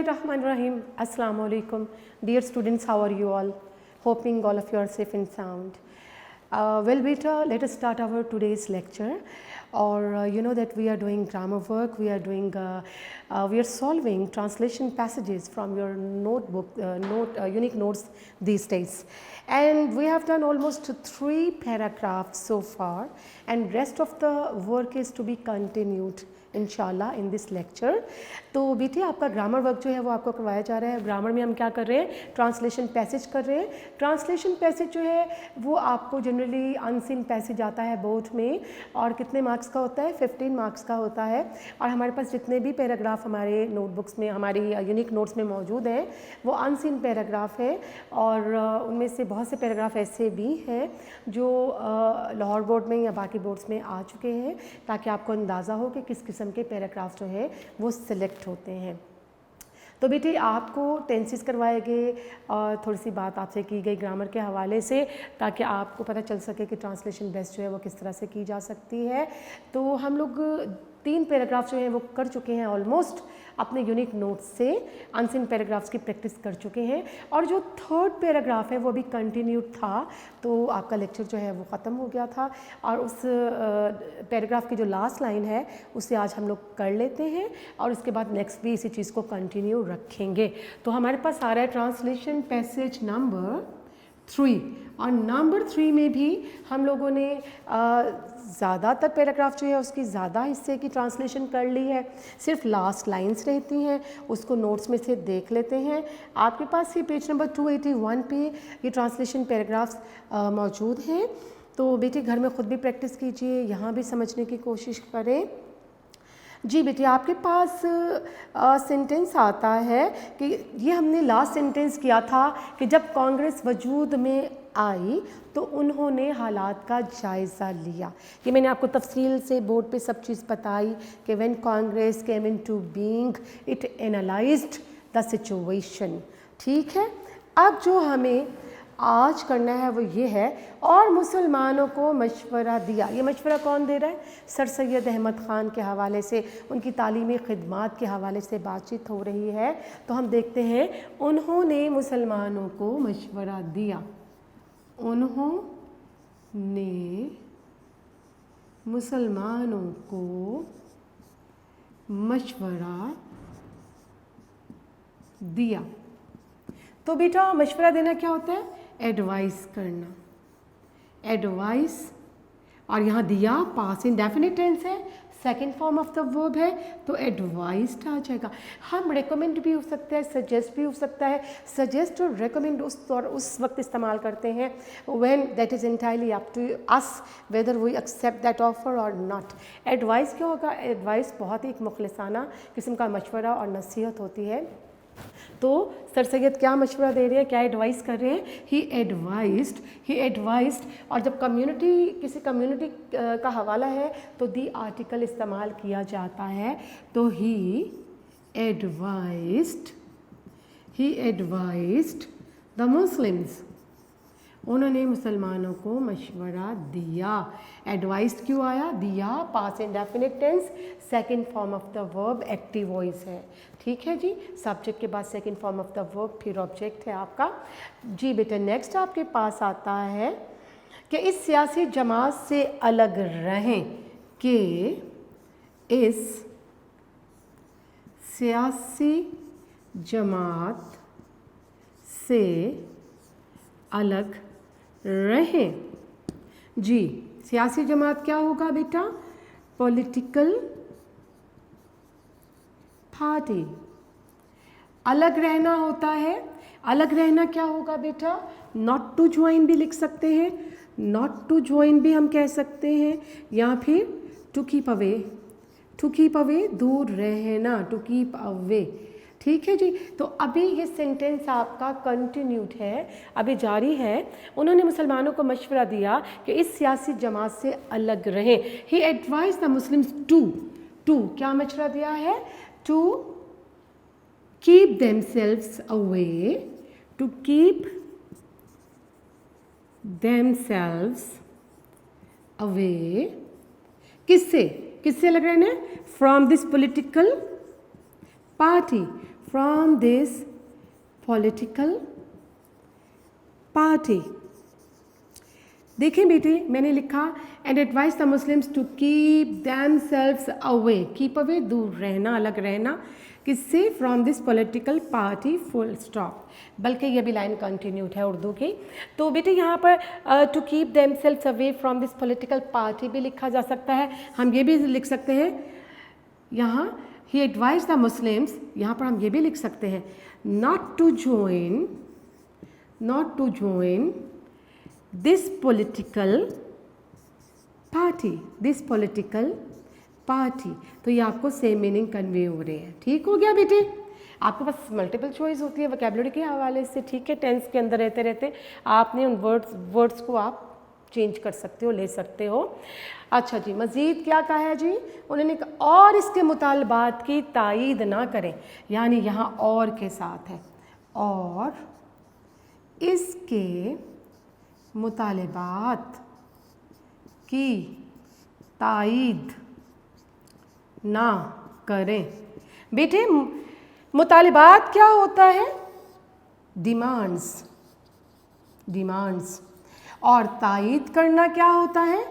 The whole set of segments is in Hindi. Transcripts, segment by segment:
Bismillahirrahmanirrahim. Assalamu alaikum. Dear students, how are you all? Hoping all of you are safe and sound. Well, beta, let us start our today's lecture. Or you know that we are doing grammar work. We are solving translation passages from your notebook, unique notes these days. And we have done almost 3 paragraphs so far, and rest of the work is to be continued इंशाल्लाह इन दिस लेक्चर। तो बेटे आपका ग्रामर वर्क जो है वो आपको करवाया जा रहा है। ग्रामर में हम क्या कर रहे हैं, ट्रांसलेशन पैसेज कर रहे हैं। ट्रांसलेशन पैसेज जो है वो आपको जनरली अनसीन पैसेज आता है बोर्ड में, और कितने मार्क्स का होता है, 15 मार्क्स का होता है। और हमारे पास जितने भी पैराग्राफ हमारे नोटबुक्स में, हमारी यूनिक नोट्स में मौजूद हैं, वो अनसीन पैराग्राफ हैं। और उनमें से बहुत से पैराग्राफ ऐसे भी हैं जो लाहौर बोर्ड में या बाकी बोर्ड्स में आ चुके हैं, ताकि आपको अंदाज़ा हो कि किस के पैराग्राफ जो है वो सिलेक्ट होते हैं। तो बेटे आपको टेंसेस करवाए गए और थोड़ी सी बात आपसे की गई ग्रामर के हवाले से, ताकि आपको पता चल सके कि ट्रांसलेशन बेस्ट जो है वो किस तरह से की जा सकती है। तो हम लोग 3 पैराग्राफ जो हैं वो कर चुके हैं ऑलमोस्ट अपने यूनिक नोट्स से, अनसीन पैराग्राफ्स की प्रैक्टिस कर चुके हैं। और जो 3rd पैराग्राफ है वो भी कंटिन्यूड था, तो आपका लेक्चर जो है वो ख़त्म हो गया था। और उस पैराग्राफ की जो लास्ट लाइन है उसे आज हम लोग कर लेते हैं, और उसके बाद नेक्स्ट भी इसी चीज़ को कंटिन्यू रखेंगे। तो हमारे पास आ रहा है ट्रांसलेशन पैसेज नंबर 3, और नंबर 3 में भी हम लोगों ने ज़्यादातर पैराग्राफ जो है उसकी ज़्यादा हिस्से की ट्रांसलेशन कर ली है। सिर्फ लास्ट लाइंस रहती हैं, उसको नोट्स में से देख लेते हैं। आपके पास ये पेज नंबर 281 पे ये ट्रांसलेशन पैराग्राफ्स मौजूद हैं। तो बेटे घर में ख़ुद भी प्रैक्टिस कीजिए, यहाँ भी समझने की कोशिश करें। जी बेटे, आपके पास सेंटेंस आता है कि ये हमने लास्ट सेंटेंस किया था कि जब कांग्रेस वजूद में आई तो उन्होंने हालात का जायज़ा लिया। ये मैंने आपको तफसील से बोर्ड पे सब चीज़ बताई कि when Congress came into being it analysed the situation. ठीक है, अब जो हमें आज करना है वो ये है, और मुसलमानों को मशवरा दिया। ये मशवरा कौन दे रहा है, सर सैयद अहमद ख़ान के हवाले से, उनकी तालीमी खिदमात के हवाले से बातचीत हो रही है। तो हम देखते हैं, उन्होंने मुसलमानों को मशवरा दिया। उन्होंने मुसलमानों को मशवरा दिया। तो बेटा मशवरा देना क्या होता है, एडवाइस करना, एडवाइस। और यहाँ दिया पास इंडेफिनिट टेंस है, second form of the verb है, तो एडवाइस्ड आ जाएगा। हम रेकमेंड भी हो सकता है, सजेस्ट भी हो सकता है। सजेस्ट और रेकमेंड उस वक्त इस्तेमाल करते हैं when that is entirely up to us whether we accept that offer और नॉट। एडवाइस क्या होगा, एडवाइस बहुत ही एक मुखलिसाना किस्म का मशवरा और नसीहत होती है। तो सर सैयद क्या मशवरा दे रहे हैं, क्या एडवाइस कर रहे हैं, ही एडवाइस्ड। और जब किसी कम्युनिटी का हवाला है तो दी आर्टिकल इस्तेमाल किया जाता है। तो ही एडवाइस्ड द मुस्लिम्स, उन्होंने मुसलमानों को मशवरा दिया। एडवाइस्ड क्यों आया, दिया past indefinite tense, second form of the verb active voice है। ठीक है जी, सब्जेक्ट के बाद second form of the verb, फिर ऑब्जेक्ट है आपका। जी बेटा, नेक्स्ट आपके पास आता है कि इस सियासी जमात से अलग रहें, कि इस सियासी जमात से अलग रहें। जी, सियासी जमात क्या होगा बेटा, पॉलिटिकल पार्टी। अलग रहना होता है, अलग रहना क्या होगा बेटा, नॉट टू ज्वाइन भी लिख सकते हैं, नॉट टू ज्वाइन भी हम कह सकते हैं, या फिर टू कीप अवे, दूर रहना, टू कीप अवे। ठीक है जी। तो अभी ये सेंटेंस आपका कंटिन्यूड है, अभी जारी है। उन्होंने मुसलमानों को मशवरा दिया कि इस सियासी जमात से अलग रहें। He advise the Muslims to क्या मशवरा दिया है, to keep themselves away, to keep themselves away. किससे अलग रहना है, from this political party, from this political party. देखिए बेटे, मैंने लिखा and advice the Muslims to keep themselves away, keep away दूर रहना, अलग रहना, किससे? From this political party, full stop. बल्कि ये भी लाइन कंटिन्यूड है उर्दू की। तो बेटे यहाँ पर to keep themselves away from this political party भी लिखा जा सकता है। हम ये भी लिख सकते हैं यहाँ ही एडवाइज द मुस्लिम्स, यहाँ पर हम ये भी लिख सकते हैं not to join this political party. तो ये आपको सेम मीनिंग कन्वे हो रहे हैं। ठीक हो गया बेटे? आपके पास मल्टीपल चॉइस होती है वोकैबुलरी के हवाले से, ठीक है। टेंस के अंदर रहते रहते आपने उन वर्ड्स को आप चेंज कर सकते हो, ले सकते हो। अच्छा जी, मज़ीद क्या कहा है जी? उन्होंने कहा और इसके मुतालबात की तायीद ना करें, यानी यहाँ और के साथ है, और इसके मुतालबात की तायीद ना करें। बेटे मुतालबात क्या होता है? डिमांड्स। और तायीद करना क्या होता है?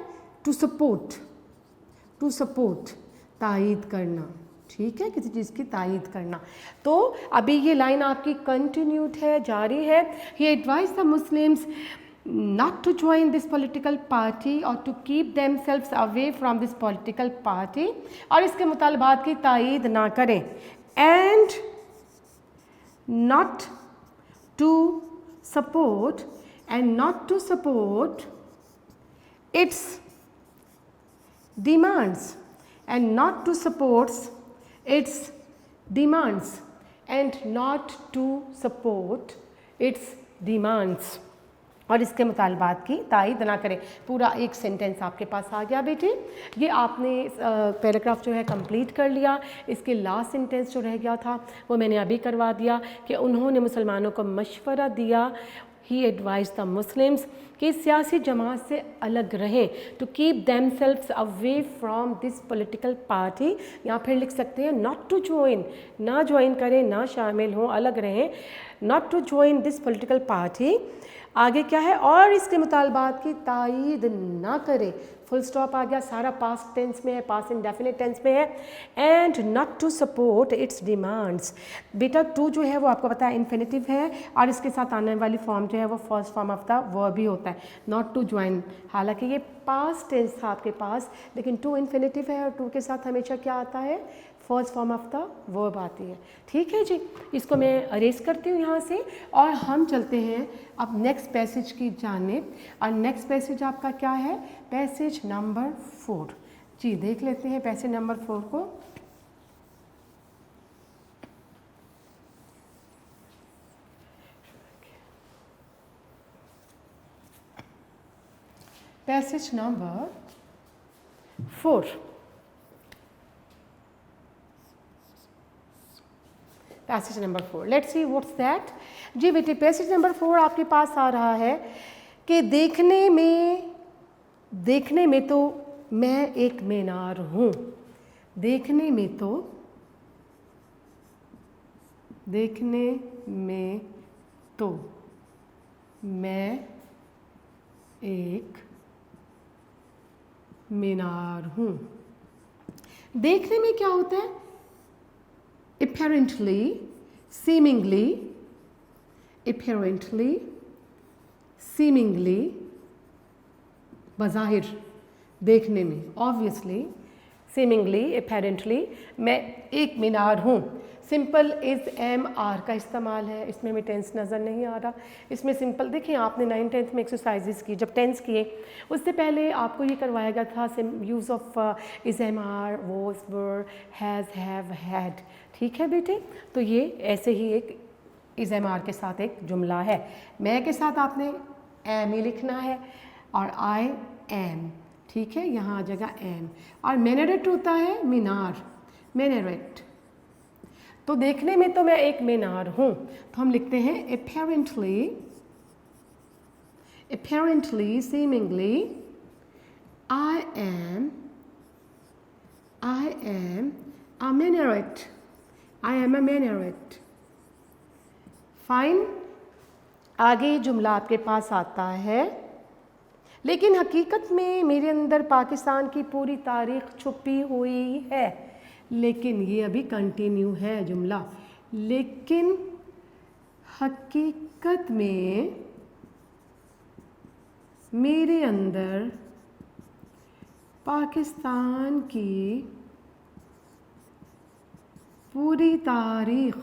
टू सपोर्ट, तायीद करना। ठीक है, किसी चीज़ की तायीद करना। तो अभी ये लाइन आपकी कंटिन्यूड है, जारी है। He advise the Muslims not to join this political party or to keep themselves away from this political party, और इसके मुतालबात की तायीद ना करें, and not to support its demands, and not to support its demands, और इसके मुतालबात की तायीद ना करें। पूरा एक सेंटेंस आपके पास आ गया बेटे। ये आपने पैराग्राफ जो है कंप्लीट कर लिया। इसके लास्ट सेंटेंस जो रह गया था वो मैंने अभी करवा दिया कि उन्होंने मुसलमानों को मशवरा दिया, ही एडवाइज द मुस्लिम्स, कि सियासी जमात से अलग रहें, to keep themselves away from this political party. यहाँ फिर लिख सकते हैं नॉट टू ज्वाइन, ना ज्वाइन करें, ना शामिल हों, अलग रहें, not to join this political party. आगे क्या है? और इसके मुतालबात की तायीद ना करें। फुल स्टॉप आ गया, सारा पास्ट टेंस में है, पास्ट इंडेफिनिट टेंस में है। And not to support its demands. बेटा टू जो है वो आपको पता है इन्फिनिटिव है, और इसके साथ आने वाली फॉर्म जो है वो first form of the verb ही होता है, नॉट टू ज्वाइन। हालांकि ये पास्ट टेंस था आपके पास, लेकिन टू इन्फिनिटिव है और टू के साथ हमेशा क्या आता है? First form of the verb आती है। ठीक है जी, इसको मैं अरेज करती हूँ यहाँ से, और हम चलते हैं अब नेक्स्ट पैसेज की जानिब। और नेक्स्ट पैसेज आपका क्या है? Passage number 4। जी देख लेते हैं पैसेज नंबर 4 को। Passage number 4, passage number 4, let's see what's that. जी बेटे पैसेज नंबर 4 आपके पास आ रहा है कि देखने में तो मैं एक मीनार हूँ, देखने में तो मैं एक मीनार हूँ। देखने में क्या होता है? apparently, seemingly, बज़ाहिर, देखने में, obviously, seemingly, apparently, मैं एक मीनार हूँ। सिंपल इज़ एम आर का इस्तेमाल है, इसमें हमें टेंस नज़र नहीं आ रहा। इसमें सिंपल देखिए, आपने 9th 10th में एक्सरसाइजेस की, जब टेंस किए उससे पहले आपको ये करवाया गया था use of is am are, was, were, has, have, had. ठीक है बेटे, तो ये ऐसे ही एक इज़ एम आर के साथ एक जुमला है। मैं के साथ आपने एम ही लिखना है, और आई एम। ठीक है, यहाँ आ जाएगा एम। और मीनारेट होता है मीनार, मीनारेट। तो देखने में तो मैं एक मीनार हूँ, तो हम लिखते हैं apparently, seemingly, I am a minaret. I am a minaret. Fine. आगे जुमला आपके पास आता है, लेकिन हकीकत में मेरे अंदर पाकिस्तान की पूरी तारीख छुपी हुई है। लेकिन ये अभी कंटिन्यू है जुमला, लेकिन हकीकत में मेरे अंदर पाकिस्तान की पूरी तारीख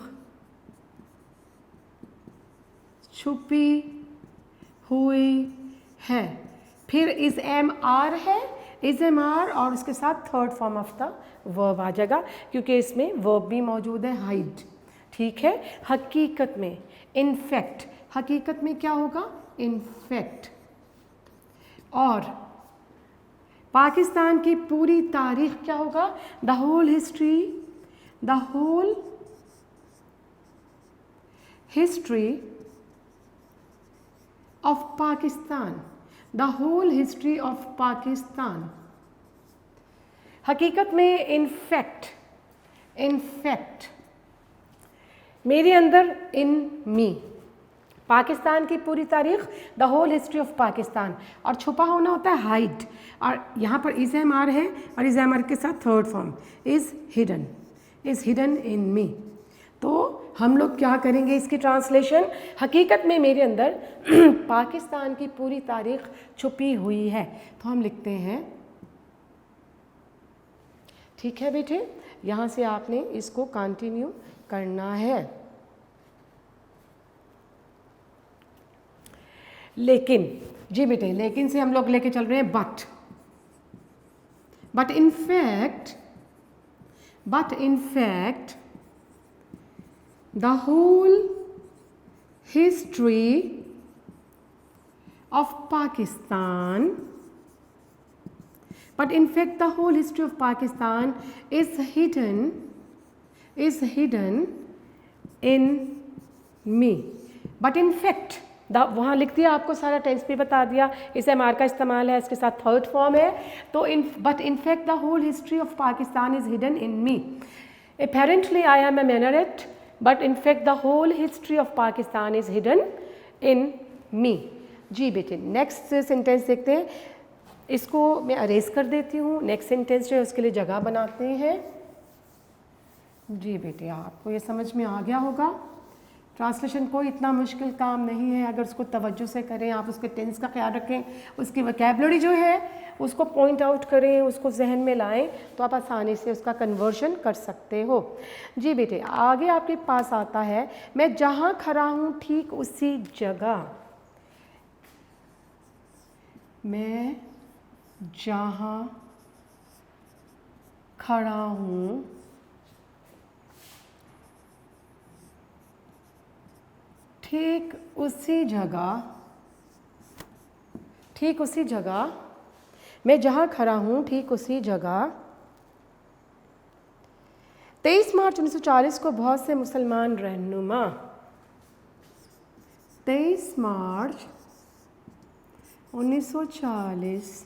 छुपी हुई है। फिर इज़ एम आर है, इज़ एम आर और उसके साथ third form of the verb आ जाएगा, क्योंकि इसमें वर्ब भी मौजूद है, हाइड। ठीक है। हकीकत में, इनफैक्ट, हकीकत में क्या होगा, इनफैक्ट। और पाकिस्तान की पूरी तारीख क्या होगा, the whole history, the whole history of Pakistan, the whole history of Pakistan। हकीकत में इनफैक्ट, इनफैक्ट मेरे अंदर, इन मी, पाकिस्तान की पूरी तारीख, the whole history of Pakistan, और छुपा होना होता है हाइड, और यहाँ पर इज़ एम आर है और इज़ एम आर के साथ third form is hidden in me. तो हम लोग क्या करेंगे इसकी ट्रांसलेशन, हकीकत में मेरे अंदर पाकिस्तान की पूरी तारीख छुपी हुई है। तो हम लिखते हैं, ठीक है बेटे, यहाँ से आपने इसको कंटिन्यू करना है। लेकिन, जी बेटे, लेकिन से हम लोग लेके चल रहे हैं but in fact the whole history of Pakistan, but in fact the whole history of Pakistan is hidden in me। but in fact, वहाँ लिख दिया, आपको सारा टेंस भी बता दिया, इस एम आर का इस्तेमाल है, इसके साथ थर्ड फॉर्म है। तो but in fact the whole history of Pakistan is hidden in me। apparently I am a minaret, but in fact the whole history of Pakistan is hidden in me। जी बेटे, नेक्स्ट सेंटेंस देखते हैं, इसको मैं अरेज कर देती हूँ। नेक्स्ट सेंटेंस जो है उसके लिए जगह बनाते हैं। जी बेटे, आपको ये समझ में आ गया होगा। ट्रांसलेशन कोई इतना मुश्किल काम नहीं है, अगर उसको तवज्जो से करें, आप उसके टेंस का ख्याल रखें, उसकी वोकैबुलरी जो है उसको पॉइंट आउट करें, उसको जहन में लाएं, तो आप आसानी से उसका कन्वर्शन कर सकते हो। जी बेटे, आगे आपके पास आता है, मैं जहाँ खड़ा हूँ ठीक उसी जगह, मैं जहाँ खड़ा हूँ ठीक उसी जगह, मैं जहाँ खड़ा हूँ ठीक उसी जगह 23 मार्च 1940 को बहुत से मुसलमान रहनुमा, 23 मार्च 1940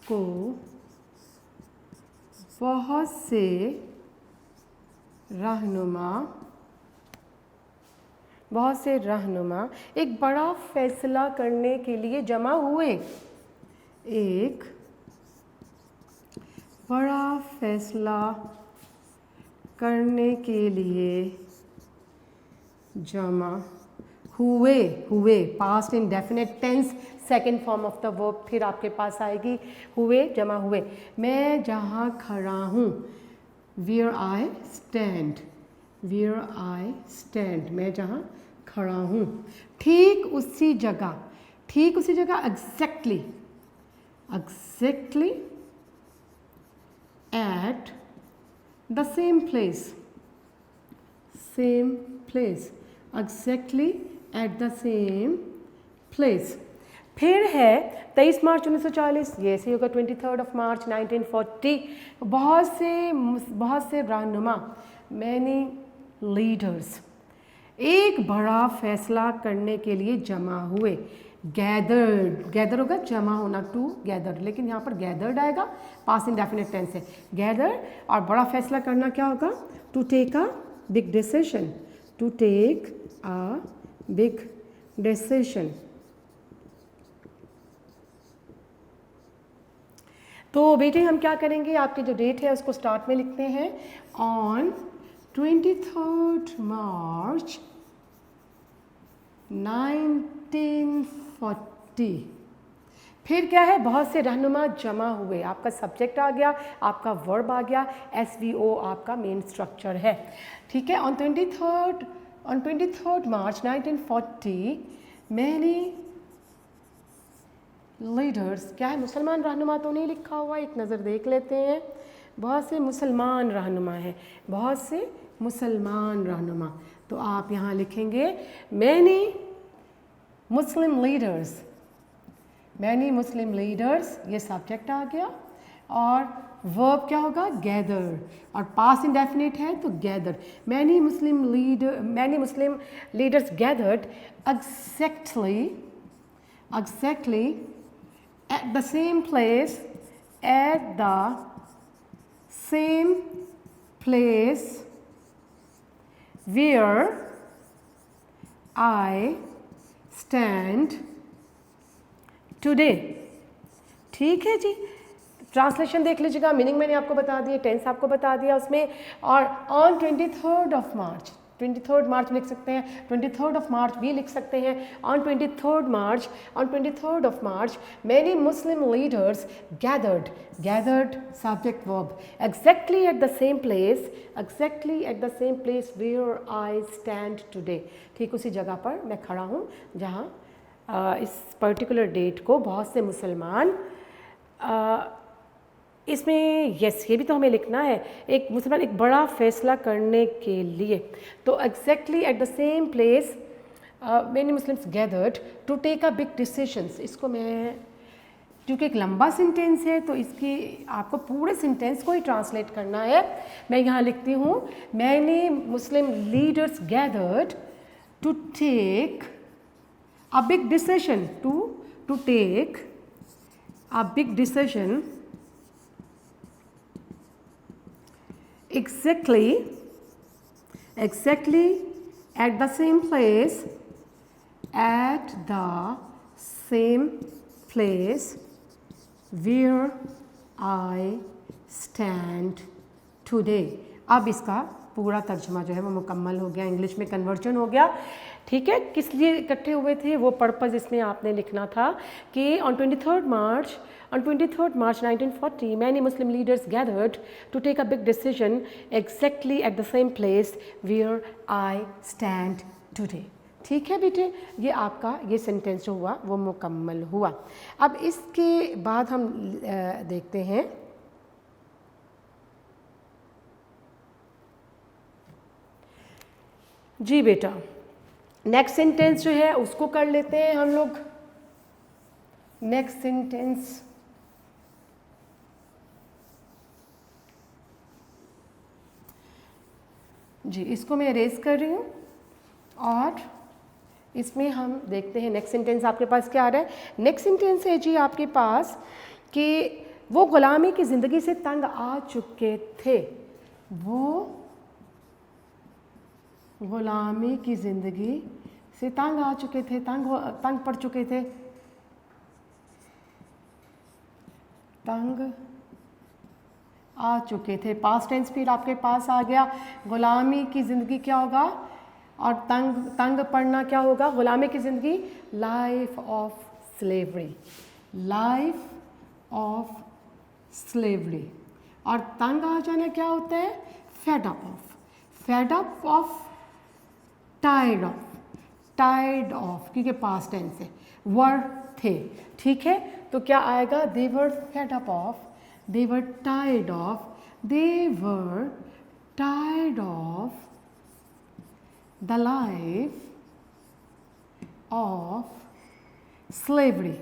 को बहुत से रहनुमा एक बड़ा फैसला करने के लिए जमा हुए, एक बड़ा फैसला करने के लिए जमा हुए past indefinite tense, second form of the verb फिर आपके पास आएगी, हुए, जमा हुए। मैं जहाँ खड़ा हूँ, वेयर आई स्टैंड, मैं जहाँ खड़ा हूँ ठीक उसी जगह, exactly at the same place, exactly at the same place. फिर है 23 मार्च 1940, ये ऐसे होगा 23 मार्च 1940, बहुत से रहनुमा, मैनी लीडर्स एक बड़ा फैसला करने के लिए जमा हुए। गैदर होगा जमा होना, टू गैदर, लेकिन यहाँ पर गैदर्ड आएगा, पास्ट इंडेफिनिट टेंस है, गैदर। और बड़ा फैसला करना क्या होगा, to take a big decision, big decision. तो बेटे हम क्या करेंगे, आपकी जो डेट है उसको स्टार्ट में लिखते हैं, ऑन 23 मार्च 1940। फिर क्या है, बहुत से रहनुमा जमा हुए, आपका सब्जेक्ट आ गया, आपका वर्ब आ गया, SVO आपका मेन स्ट्रक्चर है, ठीक है। ऑन 23 मार्च 1940 मैनी लीडर्स, क्या है, मुसलमान रहनुमा तो नहीं लिखा हुआ, एक नज़र देख लेते हैं। बहुत से मुसलमान रहनुमा है, बहुत से मुसलमान रहनुमा, तो आप यहाँ लिखेंगे many Muslim leaders, many Muslim leaders, ये सब्जेक्ट आ गया, और वर्ब क्या होगा, गैदर, और पास्ट इंडेफिनिट है तो gather. Many Muslim leaders gathered exactly at the same place where I stand today। ठीक है जी, ट्रांसलेशन देख लीजिएगा, मीनिंग मैंने आपको बता दिया, टेंस आपको बता दिया उसमें। और ऑन 23 मार्च, 23 मार्च लिख सकते हैं, 23 मार्च भी लिख सकते हैं। On 23 March many Muslim leaders gathered subject verb exactly at the same place where I stand today। ठीक उसी जगह पर मैं खड़ा हूँ जहाँ इस पर्टिकुलर डेट को बहुत से मुसलमान, इसमें यस ये भी तो हमें लिखना है, एक मुसलमान एक बड़ा फैसला करने के लिए, तो exactly at the same place many Muslims gathered to take a big decisions. इसको मैं, क्योंकि एक लंबा सेंटेंस है तो इसकी आपको पूरे सेंटेंस को ही ट्रांसलेट करना है। मैं यहाँ लिखती हूँ, many Muslim leaders gathered to take a big decision, to take a big decision exactly at the same place where I stand today। अब इसका पूरा तर्जुमा जो है वो मुकम्मल हो गया, इंग्लिश में कन्वर्जन हो गया, ठीक है। किस लिए इकट्ठे हुए थे वो पर्पज़ इसमें आपने लिखना था कि on 23 March 1940 many Muslim leaders gathered to take a big decision exactly at the same place where I stand today. ठीक है बेटे, ये आपका ये सेंटेंस जो हुआ वो मुकम्मल हुआ। अब इसके बाद हम देखते हैं जी बेटा, नेक्स्ट सेंटेंस जो है उसको कर लेते हैं हम लोग। नेक्स्ट सेंटेंस जी, इसको मैं इरेज कर रही हूँ और इसमें हम देखते हैं नेक्स्ट सेंटेंस आपके पास क्या आ रहा है। नेक्स्ट सेंटेंस है जी आपके पास कि वो गुलामी की ज़िंदगी से तंग आ चुके थे, वो गुलामी की ज़िंदगी से तंग आ चुके थे, तंग पड़ चुके थे, तंग आ चुके थे। पास्ट टेंस फिर आपके पास आ गया। गुलामी की ज़िंदगी क्या होगा और तंग पड़ना क्या होगा? गुलामी की ज़िंदगी life of slavery, life of slavery. और तंग आ जाना क्या होता है? Fed up of, fed up of, tired of, tired of, क्योंकि पास्ट टेंस है, वर थे। ठीक है, तो क्या आएगा? They were fed up of, they were tired of, they were tired of the life of slavery,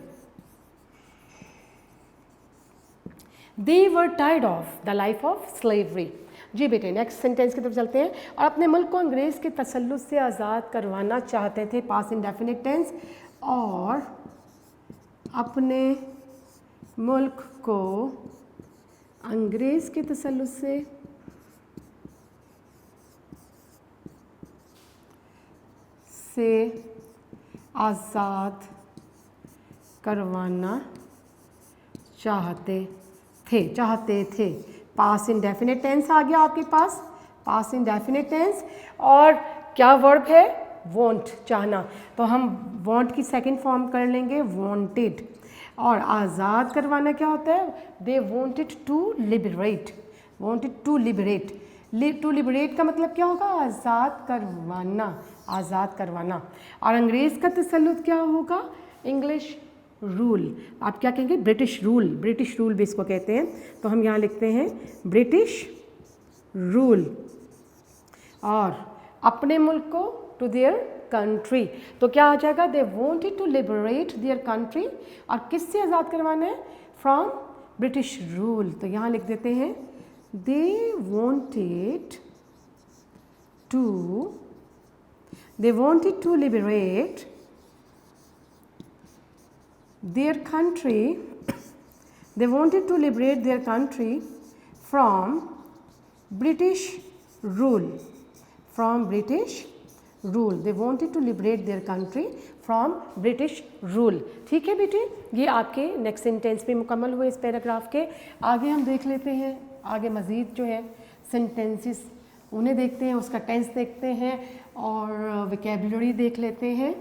they were tired of the life of slavery। जी बेटे, नेक्स्ट सेंटेंस की तरफ चलते हैं। और अपने मुल्क को अंग्रेज़ के तसल्लुत से आज़ाद करवाना चाहते थे, पास्ट इंडेफिनिट टेंस, और अपने मुल्क को अंग्रेज़ के तसल्लुत से आज़ाद करवाना चाहते थे। पास इंडेफिनिट टेंस आ गया आपके पास, पास इंडेफिनिट टेंस। और क्या वर्ब है? वॉन्ट, चाहना। तो हम वॉन्ट की सेकंड फॉर्म कर लेंगे वॉन्टेड। और आज़ाद करवाना क्या होता है? They wanted to liberate, wanted to liberate. To liberate का मतलब क्या होगा? आज़ाद करवाना, आज़ाद करवाना। और अंग्रेज़ का तसल्लुत क्या होगा? English rule. आप क्या कहेंगे? ब्रिटिश रूल, ब्रिटिश रूल भी इसको कहते हैं। तो हम यहाँ लिखते हैं ब्रिटिश रूल। और अपने मुल्क को टू देयर कंट्री, तो क्या आ जाएगा? They wanted to liberate their country. और किससे आज़ाद करवाना है? From British rule. तो यहाँ लिख देते हैं they wanted to liberate their country, they wanted to liberate their country from British rule, from British rule, they wanted to liberate their country from British rule। ठीक है बेटे, ये आपके नेक्स्ट सेंटेंस भी मुकम्मल हुए इस पैराग्राफ के। आगे हम देख लेते हैं, आगे मज़ीद जो है सेंटेंसेस उन्हें देखते हैं, उसका टेंस देखते हैं और वोकैबुलरी देख लेते हैं।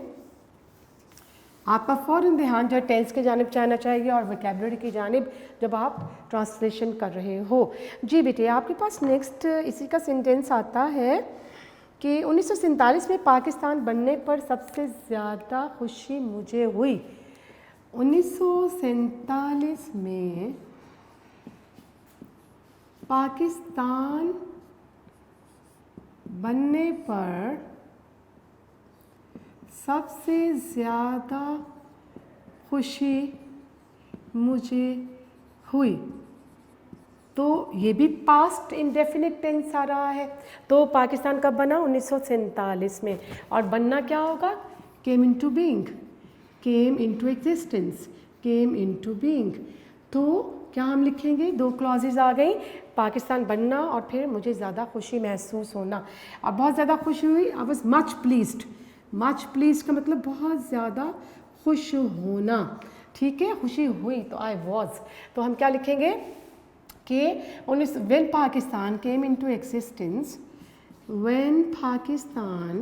आपका फ़ौरन ध्यान जो है टेंस की जानिब जाना चाहिए और वोकैबुलरी की जानिब जब आप ट्रांसलेशन कर रहे हो। जी बेटे, आपके पास नेक्स्ट इसी का सेंटेंस आता है कि 1947 में पाकिस्तान बनने पर सबसे ज़्यादा खुशी मुझे हुई। 1947 में पाकिस्तान बनने पर सबसे ज़्यादा खुशी मुझे हुई। तो ये भी पास्ट इंडेफिनिट टेंस आ रहा है। तो पाकिस्तान कब बना? 1947 में। और बनना क्या होगा? केम into being, came into existence, केम इनटू बीइंग। तो क्या हम लिखेंगे? दो क्लॉजेज आ गई, पाकिस्तान बनना और फिर मुझे ज़्यादा खुशी महसूस होना। और बहुत ज़्यादा खुशी हुई, आई was much pleased. Much pleased का मतलब बहुत ज़्यादा खुश होना। ठीक है, खुशी हुई तो आई वॉज। तो हम क्या लिखेंगे कि when Pakistan came into existence, when Pakistan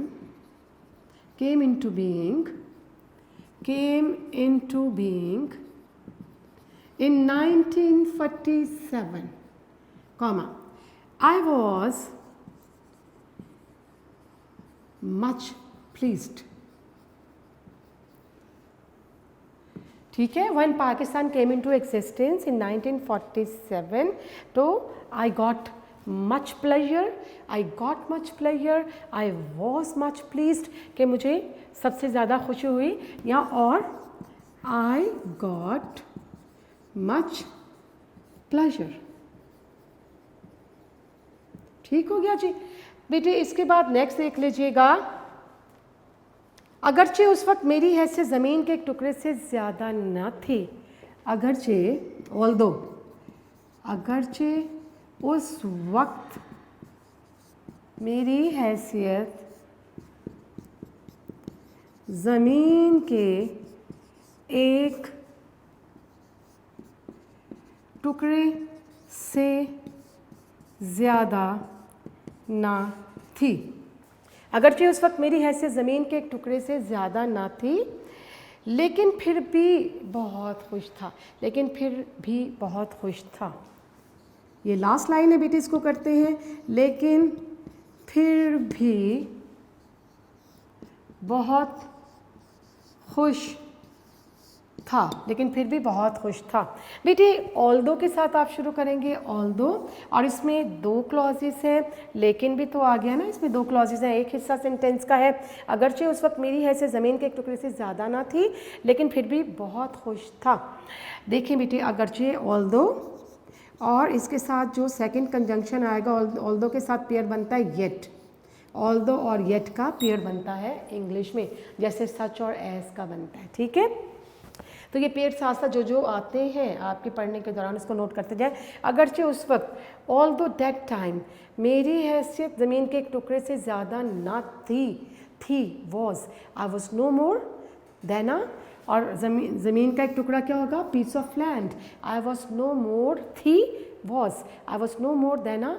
came into being, came into being in 1947, comma, I was much pleased। ठीक है, when Pakistan came into existence in 1947, तो I got much pleasure, I got much pleasure, I was much pleased कि मुझे सबसे ज़्यादा खुशी हुई। या और I got much pleasure। ठीक हो गया जी बेटे। इसके बाद नेक्स्ट देख लीजिएगा, अगरचे उस वक्त मेरी हैसियत ज़मीन के एक टुकड़े से ज़्यादा न थी। अगरचे, ऑल्दो, अगरचे उस वक्त मेरी हैसियत ज़मीन के एक टुकड़े से ज़्यादा ना थी। अगरचे उस वक्त मेरी हैसियत ज़मीन के एक टुकड़े से ज़्यादा ना थी, लेकिन फिर भी बहुत खुश था, लेकिन फिर भी बहुत खुश था। ये लास्ट लाइन है बेटे, इसको करते हैं। लेकिन फिर भी बहुत खुश था, लेकिन फिर भी बहुत खुश था। बेटे ऑल्दो के साथ आप शुरू करेंगे, ऑल्दो, और इसमें दो क्लॉजेस हैं, लेकिन भी तो आ गया ना, इसमें दो क्लॉजेस हैं। एक हिस्सा सेंटेंस का है, अगरचे उस वक्त मेरी हैसियत ज़मीन के एक टुकड़े से ज़्यादा ना थी, लेकिन फिर भी बहुत खुश था। देखिए बेटे, अगरचे, ऑल्दो, और इसके साथ जो सेकंड कंजंक्शन आएगा, ऑल्दो के साथ पेयर बनता है येट। ऑल्दो और येट का पेयर बनता है इंग्लिश में, जैसे सच और एस का बनता है। ठीक है, तो ये पेड़ साथ साथ जो आते हैं आपके पढ़ने के दौरान इसको नोट करते जाए। अगरचे उस वक्त, ऑल्दो दैट टाइम, मेरी हैसियत ज़मीन के एक टुकड़े से ज़्यादा ना थी, थी, was, I was no more than a, और ज़मीन का एक टुकड़ा क्या होगा, piece of land, I was no more थी, was, I was no more than a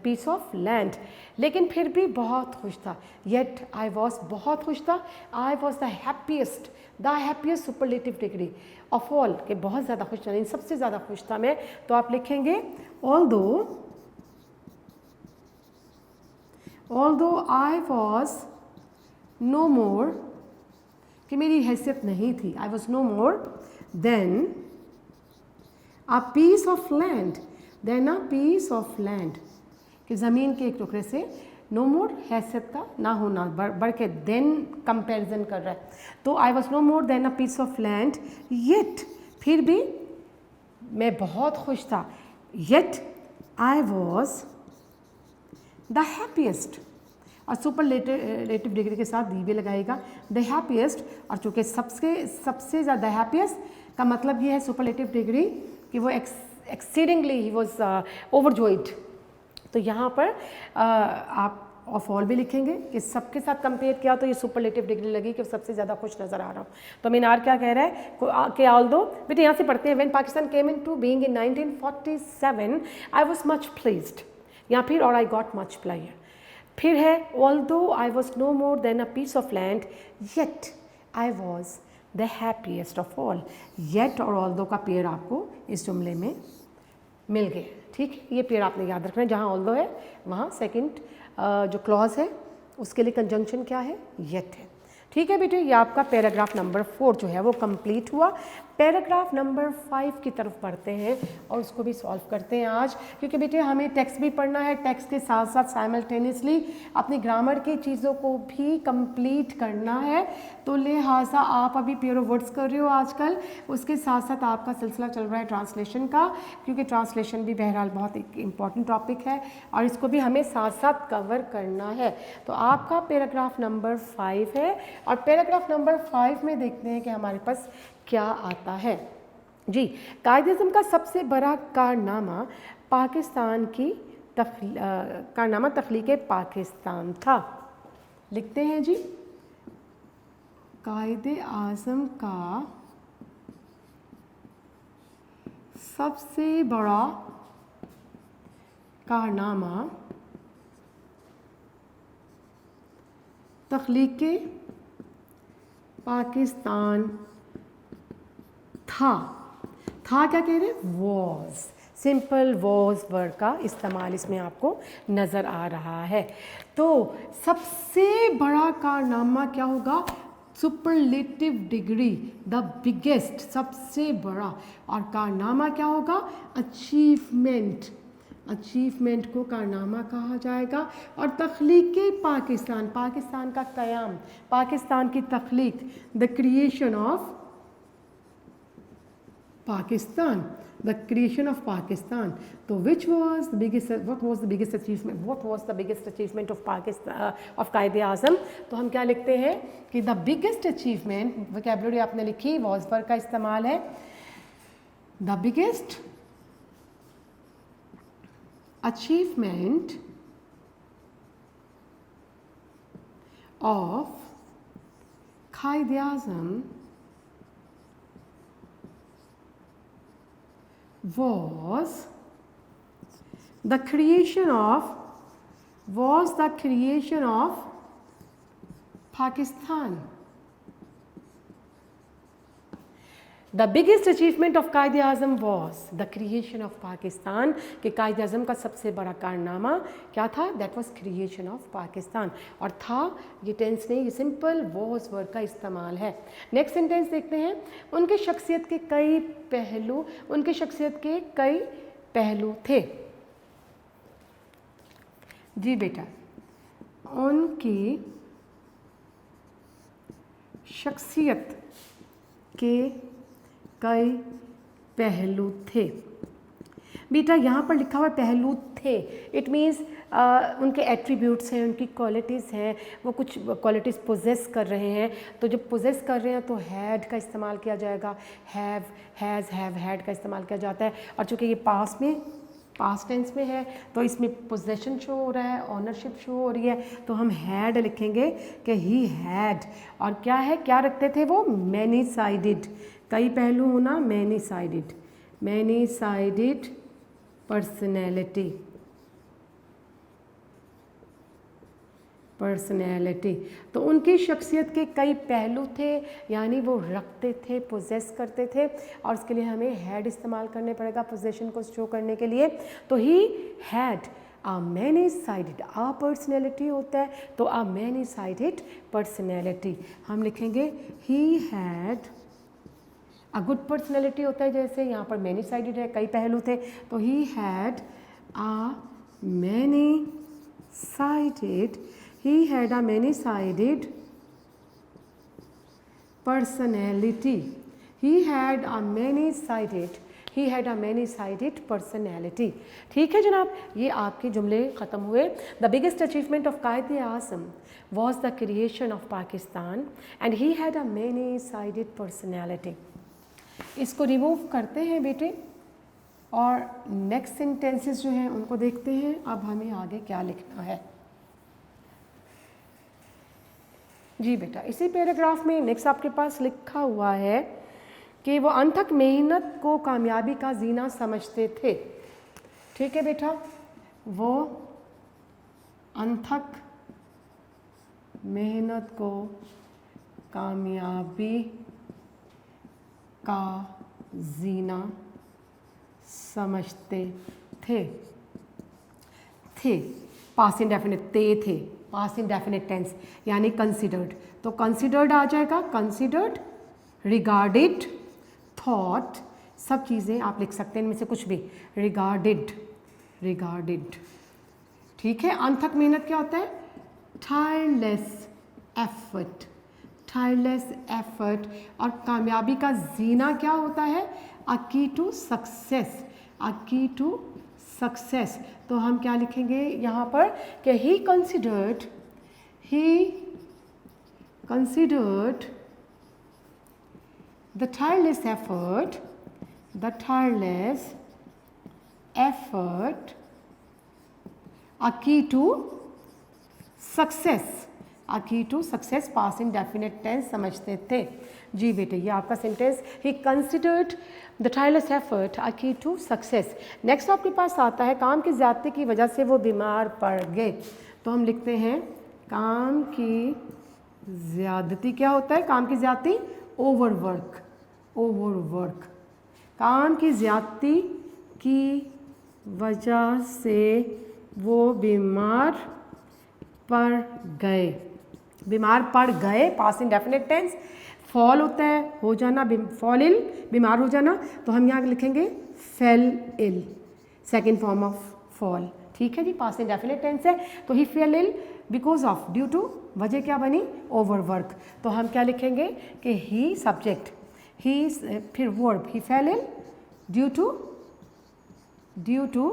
piece of land, लेकिन फिर भी बहुत खुश था, येट आई वॉज, बहुत खुश था, आई was the happiest superlative degree of all, के बहुत ज़्यादा खुश था, सबसे ज़्यादा खुश था मैं, तो आप लिखेंगे although I was no more, कि मेरी हैसियत नहीं थी, I was no more than a piece of land, कि ज़मीन के एक टुकड़े से, नो मोर हैसियत का ना होना, बढ़ के देन कंपैरिजन कर रहा है, तो I was no more than a piece of land, yet, फिर भी मैं बहुत खुश था, yet I was the happiest, और सुपरलेटिव डिग्री के साथ दी भी लगाएगा, द हैप्पीएस्ट, और चूँकि सबसे ज़्यादा हैप्पीएस्ट का मतलब ये है सुपरलेटिव डिग्री कि वो एक्सीडिंगली ही वॉज ओवरजॉयड, तो यहाँ पर आप ऑफ ऑल भी लिखेंगे कि सबके साथ कंपेयर किया तो ये सुपरलेटिव डिग्री लगी कि सबसे ज़्यादा खुश नज़र आ रहा हूँ। तो मीनार क्या कह रहा है कि ऑल्दो, बेटे यहाँ से पढ़ते हैं, when Pakistan came into being in 1947 I was much pleased, या फिर और आई गॉट मच प्लेयर, फिर है although I was no more than a piece of land, yet I was the happiest of all, yet और ऑल्दो का पेयर आपको इस जुमले में मिल गए, ठीक है, ये पेयर आपने याद रखना है, जहाँ ऑल्दो है वहाँ सेकंड जो क्लॉज है उसके लिए कंजंक्शन क्या है, येट है, ठीक है बेटे। ये आपका पैराग्राफ नंबर 4 जो है वो कंप्लीट हुआ। पैराग्राफ नंबर 5 की तरफ बढ़ते हैं और उसको भी सॉल्व करते हैं आज, क्योंकि बेटे हमें टेक्स्ट भी पढ़ना है, टेक्स्ट के साथ साथ साइमल्टेनियसली अपनी ग्रामर की चीज़ों को भी कंप्लीट करना है। तो लिहाजा आप अभी पेयर ऑफ वर्ड्स कर रहे हो आजकल, उसके साथ साथ आपका सिलसिला चल रहा है ट्रांसलेशन का, क्योंकि ट्रांसलेशन भी बहरहाल बहुत एक इम्पॉर्टेंट टॉपिक है और इसको भी हमें साथ साथ कवर करना है। तो आपका पैराग्राफ नंबर 5 है और पैराग्राफ नंबर 5 में देखते हैं कि हमारे पास क्या आता है जी। कायदे-ए-आज़म का सबसे बड़ा कारनामा पाकिस्तान की कारनामा तख्लीक़ पाकिस्तान था। लिखते हैं जी, कायदे-ए-आज़म का सबसे बड़ा कारनामा तख्लीक़ पाकिस्तान था क्या कह रहे हैं, वॉज, सिंपल वॉज वर्ड का इस्तेमाल इसमें आपको नज़र आ रहा है। तो सबसे बड़ा कारनामा क्या होगा, सुपरलेटिव डिग्री, द बिगेस्ट, सबसे बड़ा, और कारनामा क्या होगा, अचीवमेंट, अचीवमेंट को कारनामा कहा जाएगा। और तख्लीक़ पाकिस्तान, पाकिस्तान का क़याम, पाकिस्तान की तख्लीक़, the creation of Pakistan, the creation of Pakistan. तो which was the biggest, what was the biggest achievement, what was the biggest achievement of Pakistan, of Quaid-e-Azam. तो हम क्या लिखते हैं कि द बिगेस्ट अचीवमेंट, वोकैबुलरी आपने लिखी, वॉज वर्ड का इस्तेमाल है, the biggest achievement of Qaid-e-Azam was the creation of Pakistan. The biggest achievement of Quaid-e-Azam was the creation of Pakistan, कि कायदे-ए-आज़म का सबसे बड़ा कारनामा क्या था, that was creation of Pakistan। और था ये टेंस नहीं, ये सिंपल was वर्ड का इस्तेमाल है। नेक्स्ट सेंटेंस देखते हैं, उनके शख्सियत के कई पहलू थे। जी बेटा, उनकी शख्सियत के कई पहलू थे। बेटा यहाँ पर लिखा हुआ पहलू थे, इट मीन्स उनके एट्रीब्यूट्स हैं, उनकी क्वालिटीज़ हैं, वो कुछ क्वालिटीज़ पोजेस कर रहे हैं। तो जब पोजेस कर रहे हैं तो हैड का इस्तेमाल किया जाएगा, हैव, हैज़, हैव, हैड का इस्तेमाल किया जाता है। और चूँकि ये पास में पास्ट टेंस में है तो इसमें पोजेशन शो हो रहा है, ऑनरशिप शो हो रही है, तो हम हैड लिखेंगे कि ही हैड। और क्या है, क्या रखते थे वो, मैनी साइडेड, कई पहलू होना, many sided, many sided personality, personality. तो उनकी शख्सियत के कई पहलू थे, यानी वो रखते थे, पोजेस करते थे, और उसके लिए हमें हैड इस्तेमाल करने पड़ेगा पोजेशन को शो करने के लिए। तो he had a many sided, a personality होता है तो अ मैनी साइडेड पर्सनैलिटी हम लिखेंगे he had. A good personality होता है, जैसे यहाँ पर मैनी साइडेड है, कई पहलू थे, तो he had a many sided, he had a many-sided personality, he had a many-sided, he had a many-sided personality। ठीक है जनाब, ये आपके जुमले ख़त्म हुए। The biggest achievement of Quaid-e-Azam was the creation of Pakistan and he had a many-sided personality। इसको रिमूव करते हैं बेटे और नेक्स्ट सेंटेंसेस जो हैं उनको देखते हैं। अब हमें आगे क्या लिखना है। जी बेटा, इसी पैराग्राफ में नेक्स्ट आपके पास लिखा हुआ है कि वो अनथक मेहनत को कामयाबी का जीना समझते थे। ठीक है बेटा, वो अनथक मेहनत को कामयाबी का जीना समझते थे। पास्ट इंडेफिनिट थे, पास्ट इंडेफिनिट टेंस यानी कंसिडर्ड, तो कंसिडर्ड आ जाएगा, कंसिडर्ड, रिगार्डेड, थॉट, सब चीज़ें आप लिख सकते हैं इनमें से कुछ भी, रिगार्डेड, रिगार्डेड। ठीक है, अनथक मेहनत क्या होता है, टायरलेस एफर्ट, टायरलेस एफर्ट। और कामयाबी का जीना क्या होता है, अ key to success, a key to success. तो हम क्या लिखेंगे यहाँ पर कि he considered the tireless effort, the tireless effort a key to success, a key to success, past indefinite tense समझते थे। जी बेटे, ये आपका sentence, he considered the tireless effort a key to success. Next आपके पास आता है, काम की ज़्यादती की वजह से वो बीमार पड़ गए। तो हम लिखते हैं काम की ज़्यादती क्या होता है, काम की ज़्यादती, ओवरवर्क, ओवरवर्क। काम की ज़्यादती की वजह से वो बीमार पड़ गए, बीमार पड़ गए, पास्ट इंडेफिनिट टेंस। फॉल होता है हो जाना, फॉल इल, बीमार हो जाना, तो हम यहाँ लिखेंगे fell ill, second form of fall. ठीक है जी, पास्ट इंडेफिनिट टेंस है, तो he fell ill because of, due to, वजह क्या बनी, ओवरवर्क। तो हम क्या लिखेंगे कि ही सब्जेक्ट, ही, फिर verb, he fell ill due to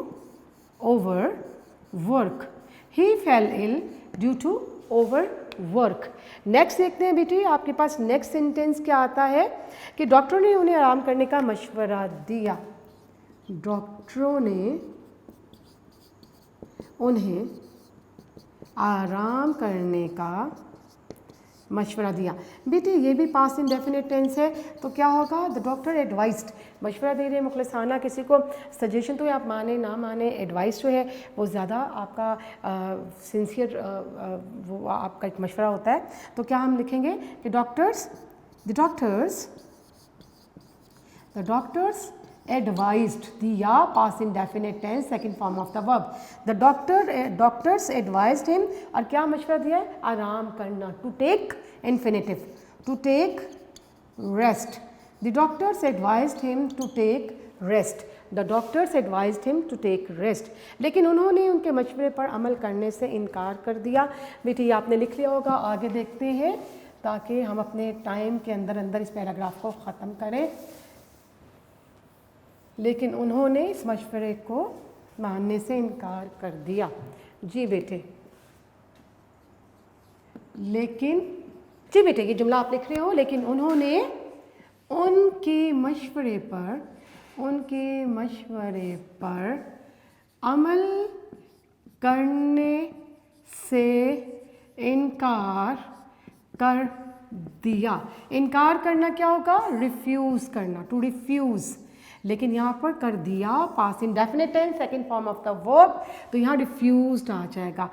overwork, he fell ill due to overwork. Next देखते हैं बेटी, आपके पास नेक्स्ट सेंटेंस क्या आता है कि डॉक्टर ने उन्हें आराम करने का मशवरा दिया, डॉक्टरों ने उन्हें आराम करने का मशवरा दिया। बेटे ये भी पास्ट इंडेफिनिट टेंस है, तो क्या होगा, द डॉक्टर एडवाइज्ड, मशवरा दे रहे हैं मुखलिसाना किसी को, सजेशन तो आप माने ना माने, एडवाइस जो है वो ज़्यादा आपका सिंसियर वो आपका एक मशवरा होता है। तो क्या हम लिखेंगे कि डॉक्टर्स advised, दिया, past indefinite tense, second form of the verb. The doctors advised him, और क्या मशवरा दिया है, आराम करना, to take, infinitive, to take rest. The doctors advised him to take rest, the doctors advised him to take rest. लेकिन उन्होंने उनके मशवरे पर अमल करने से इनकार कर दिया। बेटी आपने लिख लिया होगा, आगे देखते हैं ताकि हम अपने टाइम के अंदर इस पैराग्राफ को ख़त्म करें। लेकिन उन्होंने इस मशवरे को मानने से इनकार कर दिया। जी बेटे, लेकिन, जी बेटे ये जुमला आप लिख रहे हो, लेकिन उन्होंने उनके मशवरे पर अमल करने से इनकार कर दिया। इनकार करना क्या होगा? रिफ्यूज़ करना, टू रिफ्यूज़। लेकिन यहाँ पर कर दिया past indefinite tense second form of the verb, तो यहाँ रिफ्यूज्ड आ जाएगा।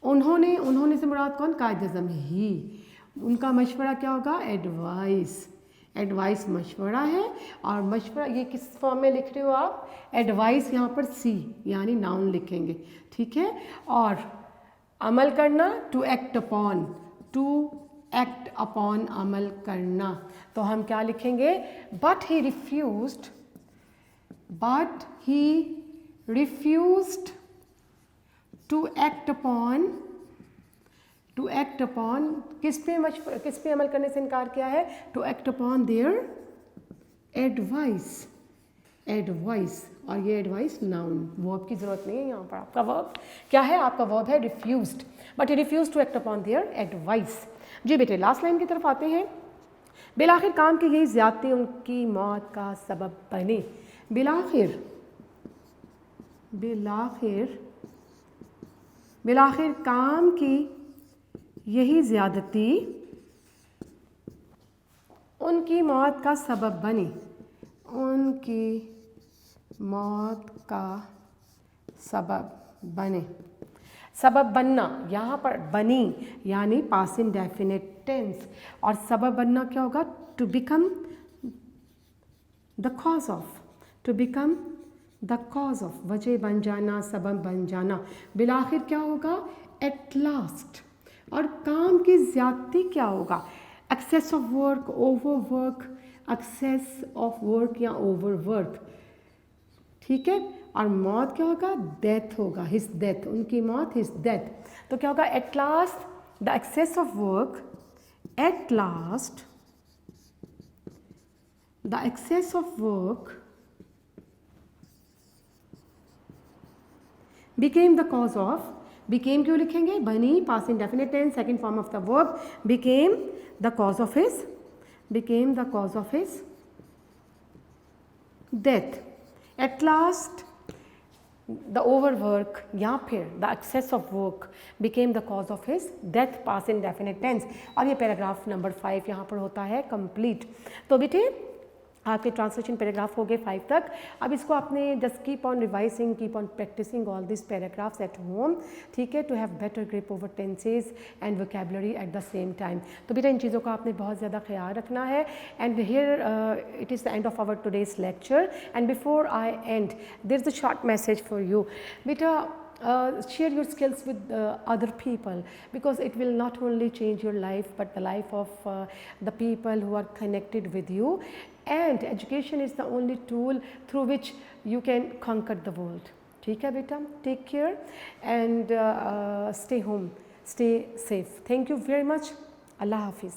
उन्होंने से मुराद कौन? कायद आज़म ही। उनका मशवरा क्या होगा? एडवाइस। एडवाइस मशवरा है, और मशवरा ये किस फॉर्म में लिख रहे हो आप? एडवाइस यहाँ पर सी यानी नाउन लिखेंगे, ठीक है। और अमल करना, to act upon, to act upon अमल करना, तो हम क्या लिखेंगे? But he refused to act upon, to act upon किस पे अमल करने से इनकार किया है? To act upon their advice. Advice, और ये एडवाइस नाउन, वर्ब की ज़रूरत नहीं है यहाँ पर। आपका वर्ब क्या है? आपका वर्ब है refused, but he refuse to act upon their advice. जी बेटे, लास्ट लाइन की तरफ आते हैं। बिलाखिर काम की यही ज़्यादती उनकी मौत का सबब बनी। बिलाखिर काम की यही ज़्यादती उनकी मौत का सबब बनी। उनकी मौत का सबब बने। सबब बनना, यहाँ पर बनी यानी पास्ट इंडेफिनिट टेंस, और सबब बनना क्या होगा? To become the cause of, to become the cause of, वजह बन जाना, सबब बन जाना। बिलाखिर क्या होगा? At last. और काम की ज़्यादती क्या होगा? Excess of work, overwork, excess of work या ओवर वर्क, ठीक है। और मौत क्या होगा? डेथ होगा, हिज डेथ, उनकी मौत, हिज डेथ। तो क्या होगा? At last the excess of work, at last the excess of work became the cause of, became क्यों लिखेंगे? बनी, past indefinite tense second form of the verb, became the cause of his, became the cause of his death. At last the overwork या फिर the excess of work became the cause of his death, past indefinite tense। और ये पैराग्राफ नंबर 5 यहाँ पर होता है कंप्लीट। तो बेटे आपके ट्रांसलेशन पैराग्राफ हो गए 5 तक। अब इसको आपने just keep on revising, keep on practicing all this paragraphs at home, ठीक है, to have better grip over tenses and vocabulary at the same time. तो बेटा इन चीज़ों का आपने बहुत ज़्यादा ख्याल रखना है। And here it is the end of our today's lecture, and before I end there is a short message for you. बेटा share your skills with other people, because it will not only change your life but the life of the people who are connected with you, and education is the only tool through which you can conquer the world। ठीक है बेटा, take care and stay home, stay safe। Thank you very much। Allah Hafiz।